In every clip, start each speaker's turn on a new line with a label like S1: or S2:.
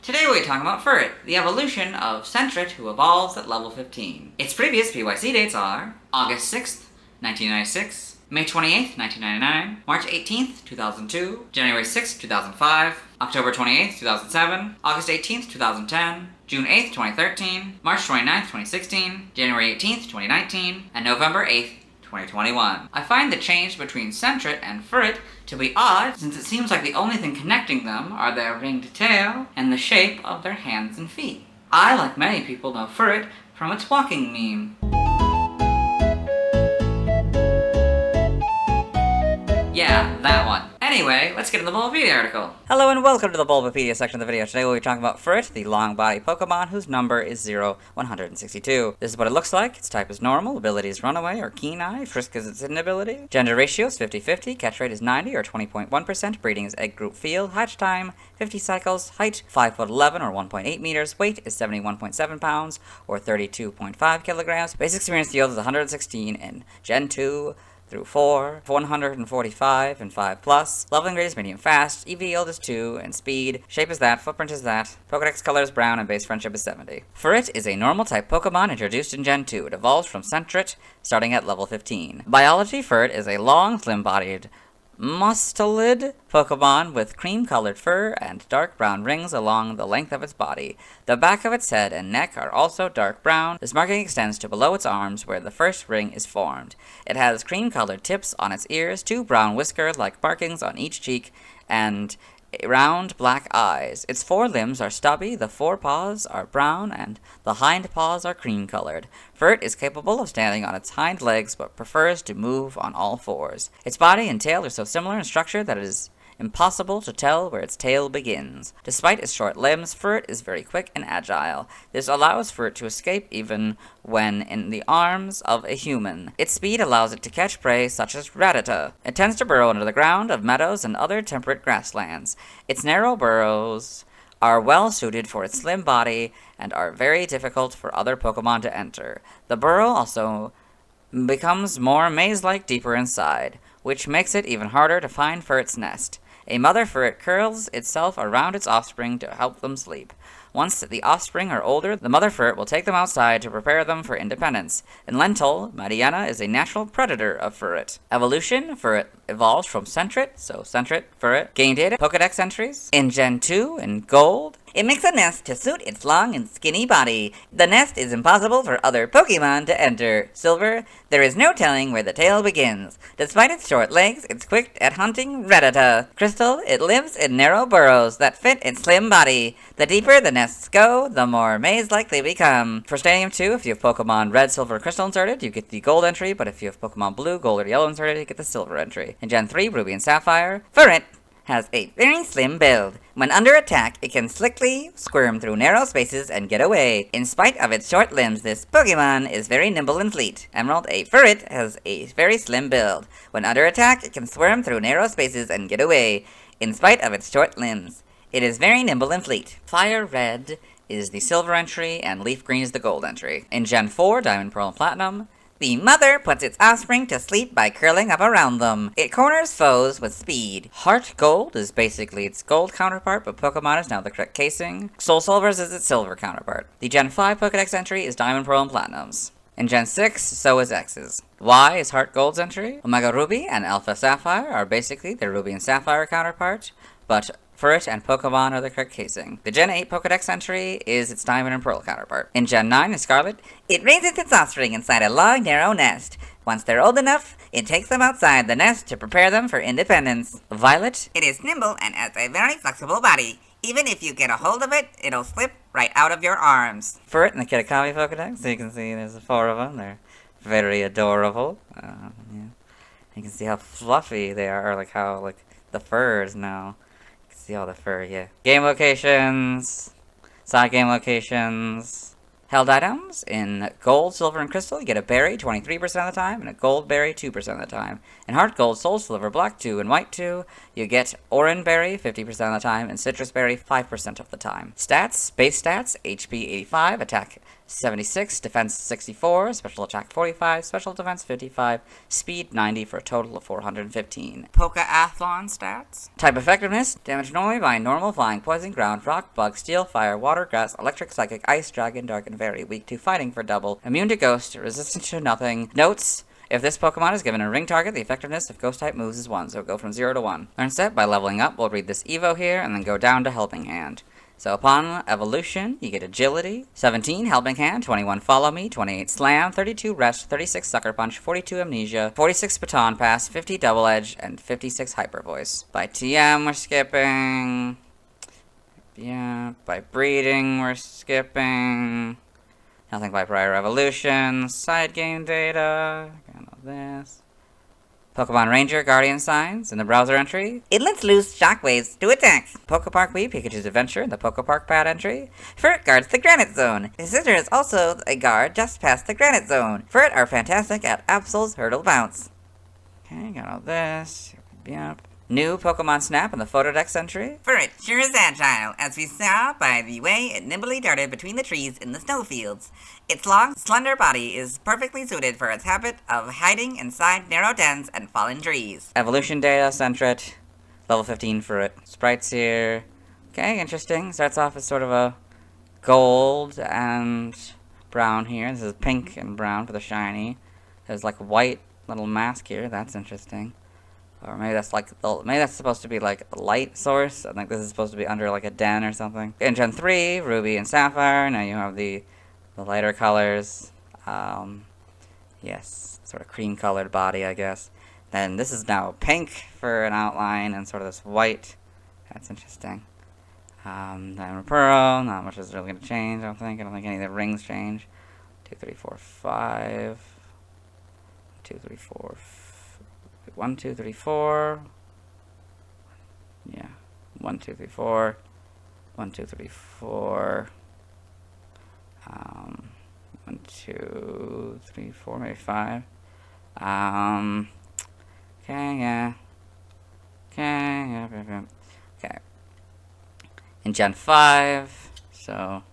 S1: Today we're talking about Furret, the evolution of Sentret who evolves at level 15. Its previous PYC dates are August 6th, 1996, May 28th, 1999, March 18th, 2002, January 6th, 2005, October 28th, 2007, August 18th, 2010, June 8th, 2013, March 29th, 2016, January 18th, 2019, and November 8th, 2021. I find the change between Sentret and Furret to be odd, since it seems like the only thing connecting them are their ringed tail and the shape of their hands and feet. I, like many people, know Furret from its walking meme. Yeah, that one. Anyway, let's get into the Bulbapedia article. Hello and welcome to the Bulbapedia section of the video. Today we'll be talking about Furret, the long-body Pokemon whose number is 0162. This is what it looks like. Its type is normal, ability is Runaway or Keen Eye, Frisk is its hidden ability. Gender ratio is 50-50, catch rate is 90 or 20.1%, breeding is egg group field, hatch time 50 cycles, height 5'11" or 1.8 meters, weight is 71.7 pounds or 32.5 kilograms. Basic experience yield is 116 in Gen 2 through 4, 145 and 5+. Leveling rate is medium fast, EV yield is 2, and speed. Shape is that, footprint is that. Pokedex color is brown, and base friendship is 70. Furret is a normal type Pokemon introduced in Gen 2. It evolves from Sentret, starting at level 15. Biology: Furret is a long, slim-bodied mustelid Pokemon with cream-colored fur and dark brown rings along the length of its body. The back of its head and neck are also dark brown. This marking extends to below its arms where the first ring is formed. It has cream-colored tips on its ears, 2 brown whisker-like markings on each cheek, and round black eyes. Its 4 limbs are stubby, the 4 paws are brown, and the hind paws are cream-colored. Furret is capable of standing on its hind legs, but prefers to move on all 4s. Its body and tail are so similar in structure that it is impossible to tell where its tail begins. Despite its short limbs, Furret is very quick and agile. This allows Furret to escape even when in the arms of a human. Its speed allows it to catch prey such as Rattata. It tends to burrow under the ground of meadows and other temperate grasslands. Its narrow burrows are well suited for its slim body and are very difficult for other Pokemon to enter. The burrow also becomes more maze-like deeper inside, which makes it even harder to find Furret's nest. A mother Furret curls itself around its offspring to help them sleep. Once the offspring are older, the mother Furret will take them outside to prepare them for independence. In Lental, Mariana is a natural predator of Furret. Evolution: Furret evolves from Sentret, so Sentret, Furret. Game data: Pokedex entries. In Gen 2, in Gold, it makes a nest to suit its long and skinny body. The nest is impossible for other Pokemon to enter. Silver, there is no telling where the tail begins. Despite its short legs, it's quick at hunting Rattata. Crystal, it lives in narrow burrows that fit its slim body. The deeper the nests go, the more maze-like they become. For Stadium 2, if you have Pokemon Red, Silver, Crystal inserted, you get the Gold entry, but if you have Pokemon Blue, Gold, or Yellow inserted, you get the Silver entry. In Gen 3, Ruby and Sapphire, Furret has a very slim build. When under attack, it can slickly squirm through narrow spaces and get away. In spite of its short limbs, this Pokemon is very nimble and fleet. Emerald, a Furret has a very slim build. When under attack, it can squirm through narrow spaces and get away. In spite of its short limbs, it is very nimble and fleet. Fire Red is the Silver entry, and Leaf Green is the Gold entry. In Gen 4, Diamond, Pearl, and Platinum, the mother puts its offspring to sleep by curling up around them. It corners foes with speed. Heart Gold is basically its Gold counterpart, but Pokemon is now the correct casing. Soul Silvers is its Silver counterpart. The Gen 5 Pokedex entry is Diamond, Pearl, and Platinums. In Gen 6, so is X's. Y is Heart Gold's entry. Omega Ruby and Alpha Sapphire are basically their Ruby and Sapphire counterpart, but Furret and Pokemon are the correct casing. The Gen 8 Pokedex entry is its Diamond and Pearl counterpart. In Gen 9 is Scarlet. It raises its offspring inside a long, narrow nest. Once they're old enough, it takes them outside the nest to prepare them for independence. Violet, it is nimble and has a very flexible body. Even if you get a hold of it, it'll slip right out of your arms. Furret and the Kitakami Pokedex, so you can see there's 4 of them. They're very adorable. Yeah. You can see how fluffy they are, or how the fur is now. See all the fur, yeah. Game locations, side game locations, held items. In Gold, Silver, and Crystal, you get a berry 23% of the time, and a gold berry 2% of the time. In Heart Gold, Soul Silver, Black 2, and White 2, you get Oran Berry 50% of the time, and Citrus Berry 5% of the time. Stats, base stats, HP 85, attack 76, defense 64, special attack 45, special defense 55, speed 90 for a total of 415. Pokeathlon stats. Type effectiveness, damage normally by normal, flying, poison, ground, rock, bug, steel, fire, water, grass, electric, psychic, ice, dragon, dark, and very weak to fighting for double. Immune to ghost, resistant to nothing. Notes. If this Pokemon is given a ring target, the effectiveness of Ghost-type moves is 1, so go from 0 to 1. Learn step by leveling up. We'll read this Evo here, and then go down to Helping Hand. So upon evolution, you get Agility, 17 Helping Hand, 21 Follow Me, 28 Slam, 32 Rest, 36 Sucker Punch, 42 Amnesia, 46 Baton Pass, 50 Double Edge, and 56 Hyper Voice. By TM, we're skipping. Yeah, by Breeding, we're skipping. Nothing by prior evolution. Side game data. Got all this. Pokemon Ranger Guardian Signs in the browser entry. It lets loose shockwaves to attacks. Pokepark Wii Pikachu's Adventure in the Pokepark Pad entry. Furret guards the Granite Zone. His sister is also a guard just past the Granite Zone. Furret are fantastic at Absol's Hurdle Bounce. Okay, got all this. Yep. New Pokemon Snap in the Photodex entry. Furret sure is agile, as we saw by the way it nimbly darted between the trees in the snowfields. Its long, slender body is perfectly suited for its habit of hiding inside narrow dens and fallen trees. Evolution data, Sentret. Level 15 Furret. Sprites here. Okay, interesting. Starts off as sort of a gold and brown here. This is pink and brown for the shiny. There's like a white little mask here. That's interesting. Or maybe that's like, maybe that's supposed to be like a light source. I think this is supposed to be under like a den or something. In Gen 3, Ruby and Sapphire. Now you have the lighter colors. Yes, sort of cream colored body, I guess. Then this is now pink for an outline and sort of this white. That's interesting. Diamond Pearl, not much is really going to change, I don't think. I don't think any of the rings change. 2, 3, 4, 5. 2, 3, 4, 1, 2, 3, 4. Yeah. 1, 2, 3, 4. 1, 2, 3, 4. 1, 2, 3, 4, maybe 5. Okay, yeah. Okay, yeah. Okay. In Gen 5, so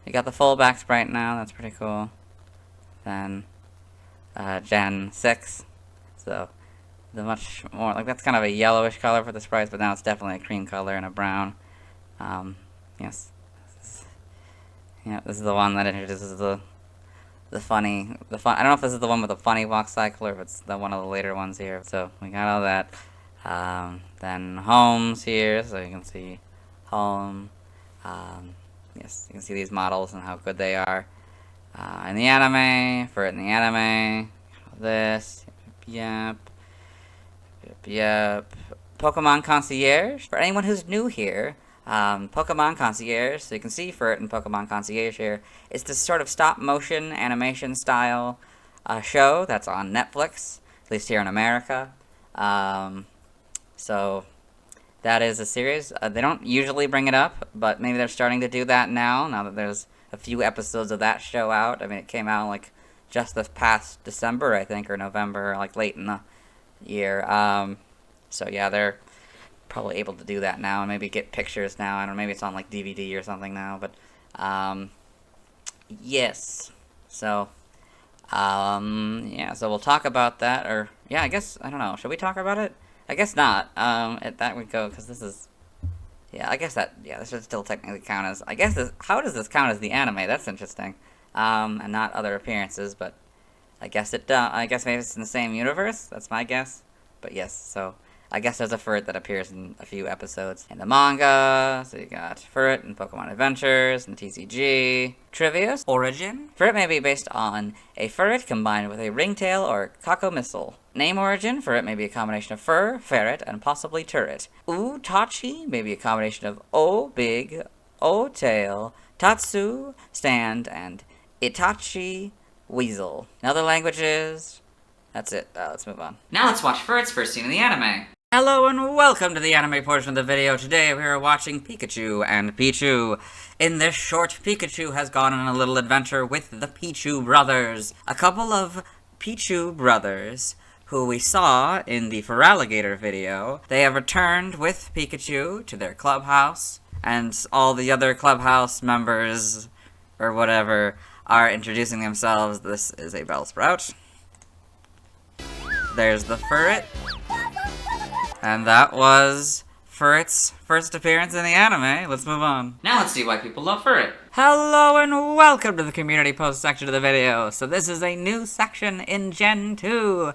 S1: you got the full back sprite now, that's pretty cool. Then Gen 6, so the much more, like that's kind of a yellowish color for the sprites, but now it's definitely a cream color and a brown. Yes. Yeah, this is the one that introduces the fun. I don't know if this is the one with the funny walk cycle or if it's one of the later ones here. So we got all that. Then homes here, so you can see home. Yes, you can see these models and how good they are. In the anime, for it in the anime, this, yep. Pokemon Concierge. For anyone who's new here, Pokemon Concierge, so you can see for it in Pokemon Concierge here, it's this sort of stop-motion animation style show that's on Netflix, at least here in America. So that is a series. They don't usually bring it up, but maybe they're starting to do that now that there's a few episodes of that show out. I mean, it came out like just this past December, I think, or November, like late in the year. So yeah, they're probably able to do that now and maybe get pictures now. I don't know, maybe it's on like DVD or something now, but yes. So yeah, so we'll talk about that, or yeah, I guess, I don't know, should we talk about it? I guess not. That would go, because this is, yeah, I guess that, yeah, this should still technically count as, I guess this, how does this count as the anime? That's interesting. And not other appearances, but I guess it does. I guess maybe it's in the same universe. That's my guess. But yes, so I guess there's a Furret that appears in a few episodes in the manga. So you got Furret in Pokemon Adventures and TCG. Trivia. Origin. Furret may be based on a Furret combined with a ringtail or Kakomissel. Name origin. Furret may be a combination of fur, ferret, and possibly turret. Tachi may be a combination of O big, O tail, Tatsu, stand, and Itachi, weasel. In other languages, that's it. Let's move on. Now let's watch Furret's first scene in the anime. Hello and welcome to the anime portion of the video. Today we are watching Pikachu and Pichu. In this short, Pikachu has gone on a little adventure with the Pichu brothers. A couple of Pichu brothers who we saw in the Feraligatr video. They have returned with Pikachu to their clubhouse, and all the other clubhouse members or whatever are introducing themselves. This is a Bellsprout. There's the Furret. And that was Furret's first appearance in the anime. Let's move on. Now let's see why people love Furret. Hello and welcome to the community post section of the video. So this is a new section in Gen 2.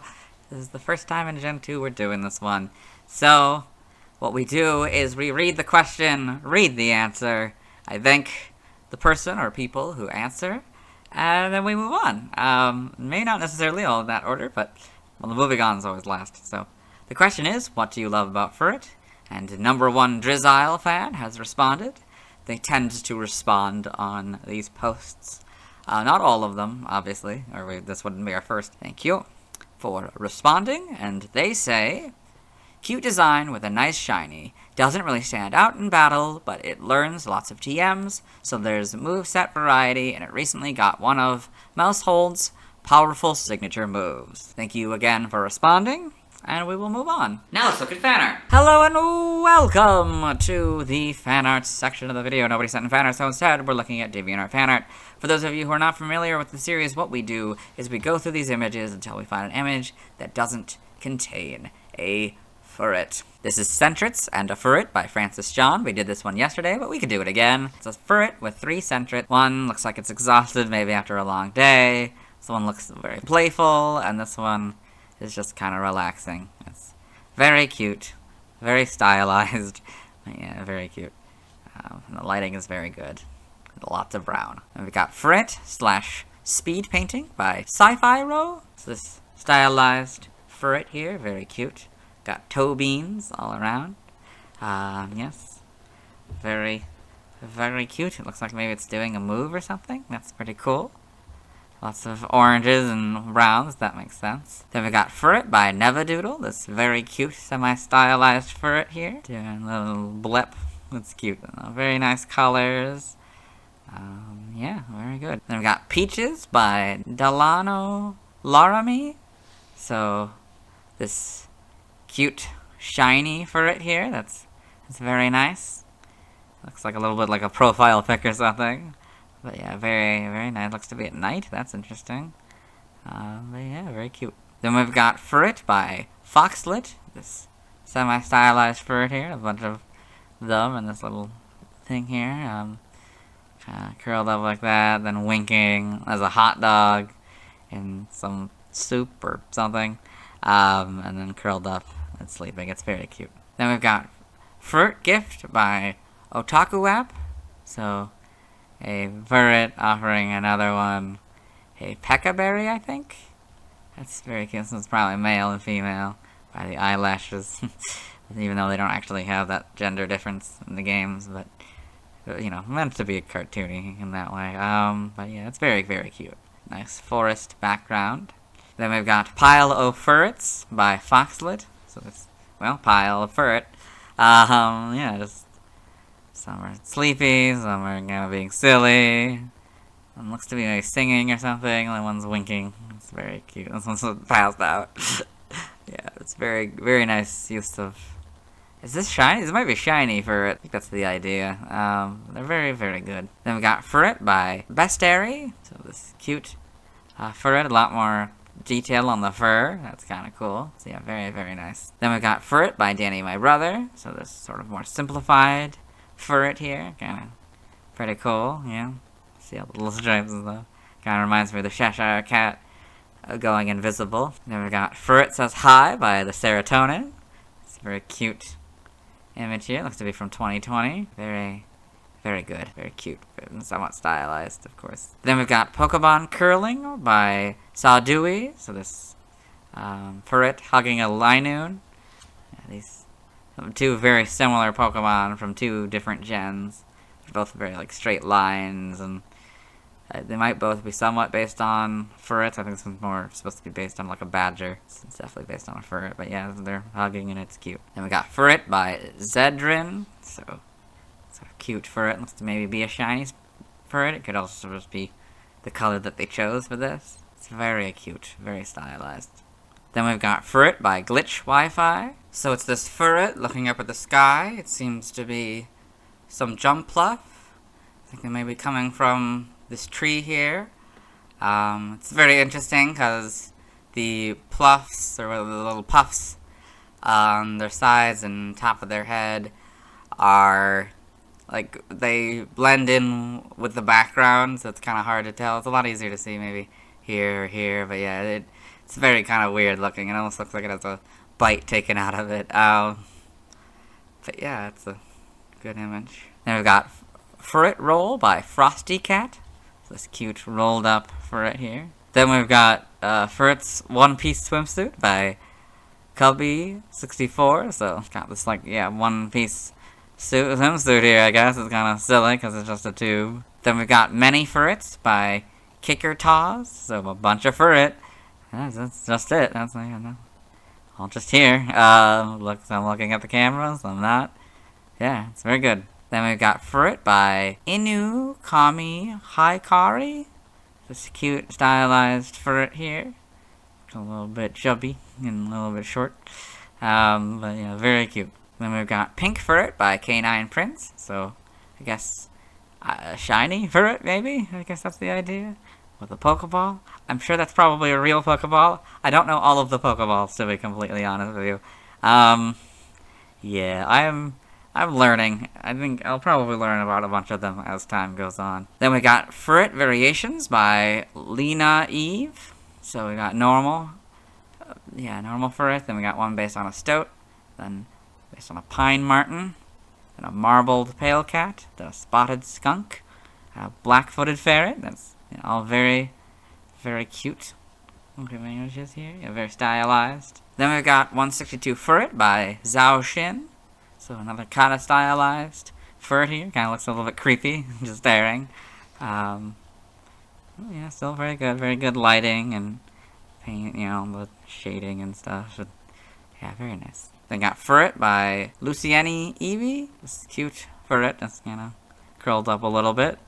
S1: This is the first time in Gen 2 we're doing this one. So, what we do is we read the question, read the answer. I thank the person or people who answer, and then we move on. May not necessarily all in that order, but well, the moving on is always last. So, the question is, what do you love about Furret? And number one Drizzile fan has responded. They tend to respond on these posts. Not all of them, obviously, or this wouldn't be our first. Thank you for responding, and they say, cute design with a nice shiny. Doesn't really stand out in battle, but it learns lots of TMs, so there's moveset variety, and it recently got one of Mousehold's powerful signature moves. Thank you again for responding, and we will move on. Now let's look at fan art. Hello and welcome to the fan art section of the video. Nobody sent in fan art, so instead we're looking at DeviantArt fan art. For those of you who are not familiar with the series, what we do is we go through these images until we find an image that doesn't contain a Furret. This is Centrets and a Furret by Francis John. We did this one yesterday, but we could do it again. It's a Furret with 3 Centrets. One looks like it's exhausted, maybe after a long day. This one looks very playful, and this one is just kind of relaxing. It's very cute, very stylized. Yeah, very cute. The lighting is very good. Lots of brown. And we got Furret / Speed Painting by Sci-Fi Row. So this stylized Furret here, very cute. Got toe beans all around. Yes. Very, very cute. It looks like maybe it's doing a move or something. That's pretty cool. Lots of oranges and browns, that makes sense. Then we got Furret by Nevadoodle. This very cute, semi-stylized Furret here. Doing a little blip. That's cute. Very nice colors. Yeah, very good. Then we got Peaches by Delano Laramie. So, this cute, shiny Furret here. That's very nice. Looks like a little bit like a profile pic or something. But yeah, very, very nice. Looks to be at night. That's interesting. But yeah, very cute. Then we've got Furret by Foxlet. This semi-stylized Furret here. A bunch of them and this little thing here. Curled up like that, then winking as a hot dog in some soup or something, and then curled up and sleeping. It's very cute. Then we've got Furret Gift by Otaku App. So, a Furret offering another one a Peccaberry, I think? That's very cute. This one's probably male and female by the eyelashes, even though they don't actually have that gender difference in the games, but you know, meant to be cartoony in that way. But yeah, it's very, very cute. Nice forest background. Then we've got Pile o' Furrets by Foxlet. So this, well, Pile of Furret. Yeah, just some are sleepy, some are kind of being silly. One looks to be like singing or something, the one's winking. It's very cute. This one's passed out. Yeah, it's very, very nice use of... Is this shiny? This might be shiny Furret. I think that's the idea. They're very, very good. Then we got Furret by Bestary. So this cute Furret, a lot more detail on the fur. That's kind of cool. So yeah, very, very nice. Then we got Furret by Danny My Brother. So this sort of more simplified Furret here. Kind of pretty cool, yeah. See all the little stripes and stuff. Kind of reminds me of the Cheshire Cat going invisible. Then we got Furret Says Hi by the Serotonin. It's a very cute image here. Looks to be from 2020. Very, very good. Very cute. And somewhat stylized, of course. Then we've got Pokemon Curling by Sawdui. So this Furret hugging a Linoon. Yeah, these two very similar Pokemon from 2 different gens. They're both very like straight lines, and they might both be somewhat based on Furrets. I think this one's more supposed to be based on like a badger. It's definitely based on a Furret, but yeah, they're hugging and it's cute. Then we got Furret by Zedrin. So, it's a cute Furret. Looks to maybe be a shiny Furret. It could also just be the color that they chose for this. It's very cute, very stylized. Then we've got Furret by Glitch Wi-Fi. So it's this Furret looking up at the sky. It seems to be some jump pluff. I think they may be coming from this tree here. It's very interesting because the pluffs, or the little puffs on their sides and top of their head are, like, they blend in with the background, so it's kind of hard to tell. It's a lot easier to see maybe here or here, but yeah, it's very kind of weird looking. It almost looks like it has a bite taken out of it. But yeah, it's a good image. Then we've got Furret Roll by Frosty Cat. This cute rolled up Furret here. Then we've got Furret's One Piece Swimsuit by Cubby64. So got this, like, yeah, one piece swimsuit here, I guess. It's kind of silly because it's just a tube. Then we've got Many Furrets by Kicker Taws. So a bunch of Furret. That's just it. That's, you know, all just here. Look, I'm looking at the cameras. I'm not. Yeah, it's very good. Then we've got Furret by Inu Kami Haikari. This cute stylized Furret here. A little bit chubby and a little bit short. But yeah, very cute. Then we've got Pink Furret by K9 Prince. So I guess a shiny Furret, maybe? I guess that's the idea. With a Pokeball. I'm sure that's probably a real Pokeball. I don't know all of the Pokeballs, to be completely honest with you. Yeah, I'm learning. I think I'll probably learn about a bunch of them as time goes on. Then we got Furret Variations by Lena Eve. So we got normal. Normal Furret. Then we got one based on a Stoat. Then based on a Pine Marten. Then a Marbled Pale Cat. Then a Spotted Skunk. A Black-Footed Ferret. That's, you know, all very, very cute. Look at my images here. Yeah, very stylized. Then we've got 162 Furret by Zhao Xin. So another kind of stylized Furret here. Kind of looks a little bit creepy, just staring. Yeah, still very good. Very good lighting and paint, you know, the shading and stuff. But, yeah, very nice. Then got Furret by Luciani Evie. This cute Furret that's, you know, curled up a little bit.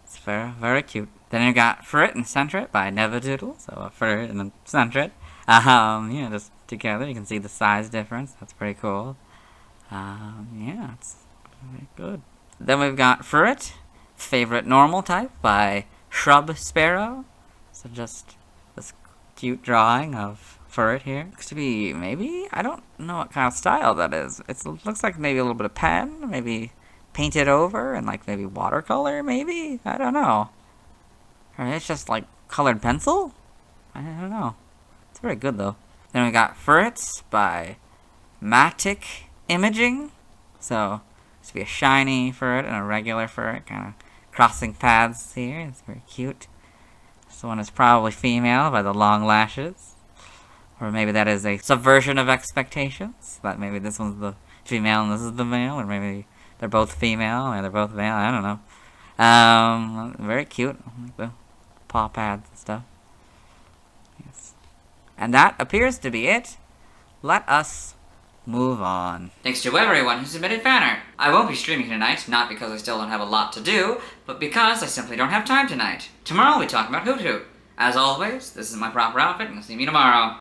S1: It's very, very cute. Then we got Furret and Centret by Nevadoodle. So a Furret and a Centret. Yeah, just together. You can see the size difference. That's pretty cool. Yeah, it's very good. Then we've got Furret, Favorite Normal Type by Shrub Sparrow. So just this cute drawing of Furret here. Looks to be, maybe, I don't know what kind of style that is. It looks like maybe a little bit of pen, maybe painted over, and like maybe watercolor, maybe? I don't know. Or it's just like colored pencil? I don't know. It's very good though. Then we got Furrets by Matic Imaging. So, this would be a shiny Furret and a regular Furret, kind of crossing paths here. It's very cute. This one is probably female by the long lashes. Or maybe that is a subversion of expectations. That maybe this one's the female and this is the male. Or maybe they're both female or they're both male. I don't know. Very cute. Like the paw pads and stuff. Yes. And that appears to be it. Let us move on. Thanks to everyone who submitted fan art. I won't be streaming tonight, not because I still don't have a lot to do, but because I simply don't have time tonight. Tomorrow we talk about Hoot Hoot. As always, this is my proper outfit, and you'll see me tomorrow.